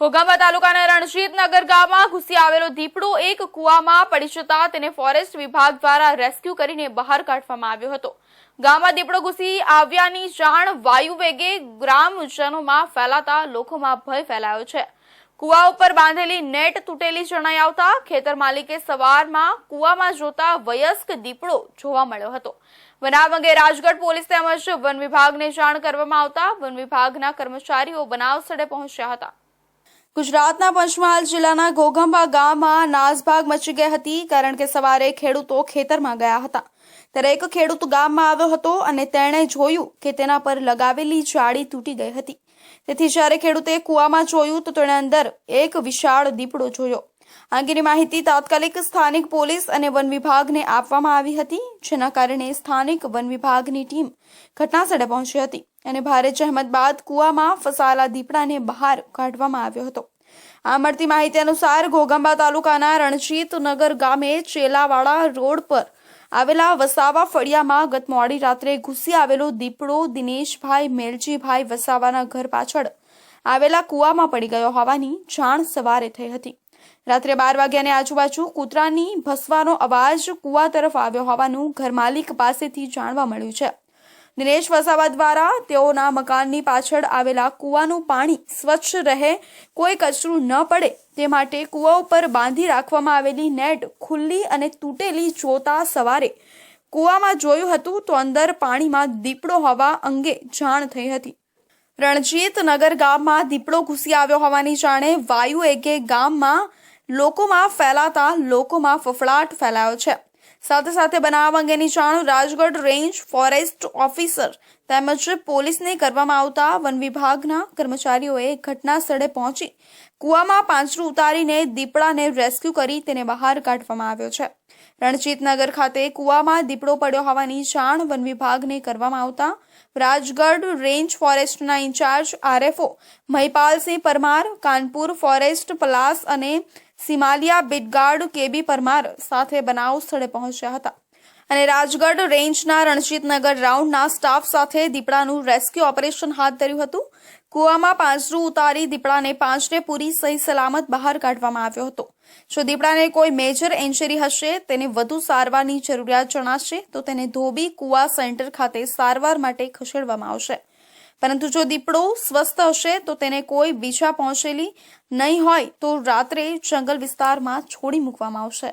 ઘોઘાંબા તાલુકાના રણજીતનગર ગામમાં ઘૂસી આવેલો દીપડો એક કુવામાં પડી જતા તેને ફોરેસ્ટ વિભાગ દ્વારા રેસ્ક્યુ કરીને બહાર કાઢવામાં આવ્યો હતો। ગામમાં દીપડો ઘૂસી આવ્યાની જાણ વાયુ વેગે ગ્રામજનોમાં ફેલાતા લોકોમાં ભય ફેલાયો છે। કુવા ઉપર બાંધેલી નેટ તૂટેલી જણાઈ આવતા ખેતર માલિકે સવારમાં કુવામાં જોતા વયસ્ક દીપડો જોવા મળ્યો હતો। બનાવ અંગે રાજગઢ પોલીસ તેમજ વન વિભાગને જાણ કરવામાં આવતા વન વિભાગના કર્મચારીઓ બનાવ સ્થળે પહોંચ્યા હતા। ગુજરાતના પંચમહાલ જિલ્લાના ઘોઘાંબા ગામમાં નાસભાગ મચી ગઈ હતી, કારણ કે સવારે ખેડૂતો ખેતરમાં ગયા હતા ત્યારે એક ખેડૂત ગામમાં આવ્યો હતો અને તેણે જોયું કે તેના પર લગાવેલી જાળી તૂટી ગઈ હતી। તેથી જ્યારે ખેડૂતે કુવામાં જોયું તો તેણે અંદર એક વિશાળ દીપડો જોયો। આ અંગેની માહિતી તાત્કાલિક સ્થાનિક પોલીસ અને વન વિભાગને આપવામાં આવી હતી, જેના કારણે સ્થાનિક વન વિભાગની ટીમ ઘટનાસ્થળે પહોંચી હતી અને ભારે જહેમત બાદ કુવામાં ફસાયેલા દીપડાને બહાર કાઢવામાં આવ્યો હતો। આ મળતી માહિતી અનુસાર ઘોઘાંબા તાલુકાના રણજીતનગર ગામે ચેલાવાડા રોડ પર આવેલા વસાવા ફળિયામાં ગત મોડી રાત્રે ઘૂસી આવેલો દીપડો દિનેશભાઈ મેલજીભાઈ વસાવાના ઘર પાછળ આવેલા કુવામાં પડી ગયો હોવાની જાણ સવારે થઈ હતી। રાત્રે 12 વાગ્યાની આજુબાજુ કૂતરાની ભસવાનો અવાજ કુવા તરફ આવ્યો હોવાનું ઘર માલિક પાસેથી જાણવા મળ્યું છે। દિનેશ વસાવા દ્વારા તેઓના મકાનની પાછળ આવેલા કુવાનું પાણી સ્વચ્છ રહે, કોઈ કચરું ન પડે તે માટે કુવા ઉપર બાંધી રાખવામાં આવેલી નેટ ખુલ્લી અને તૂટેલી જોતા સવારે કુવામાં જોયું હતું તો અંદર પાણીમાં દીપડો હોવા અંગે જાણ થઈ હતી। રણજીતનગર ગામમાં દીપડો ઘૂસી આવ્યો હોવાની જાણે વાયુ વેગે ગામમાં લોકોમાં ફેલાતા લોકોમાં ફફડાટ ફેલાયો છે। સાથે સાથે બનાવ અંગેની જાણ રાજગઢ રેન્જ ફોરેસ્ટ ઓફિસર તેમજ પોલીસને કરવામાં આવતા વન વિભાગના કર્મચારીઓએ ઘટના સ્થળે પહોંચી કુવામાં પાંજરું ઉતારીને દીપડાને રેસ્ક્યુ કરી તેને બહાર કાઢવામાં આવ્યો છે। રણજીતનગર ખાતે કુવામાં દીપડો પડ્યો હોવાની જાણ વન વિભાગને કરવામાં આવતા રાજગઢ રેન્જ ફોરેસ્ટના incharge RFO Mahipalsinh Parmar, Kanpur forest Palas અને સિમાલિયા બીટગાર્ડ કેબી પરમાર સાથે બનાવ સ્થળે પહોંચ્યા હતા અને રાજગઢ રેન્જના રણજીતનગર રાઉન્ડના સ્ટાફ સાથે દીપડાનું રેસ્ક્યુ ઓપરેશન હાથ ધર્યું હતું। કુવામાં પાંજરું ઉતારી દીપડાને પાંજરે પૂરી સહી સલામત બહાર કાઢવામાં આવ્યો હતો। જો દીપડાને કોઈ મેજર ઇન્જરી હશે, તેને વધુ સારવારની જરૂરિયાત જણાશે તો તેને ધોબી કુવા સેન્ટર ખાતે સારવાર માટે ખસેડવામાં આવશે, પરંતુ જો દીપડો સ્વસ્થ હશે તો તેને કોઈ બીજા પહોંચેલી નહીં હોય તો રાત્રે જંગલ વિસ્તારમાં છોડી મૂકવામાં આવશે।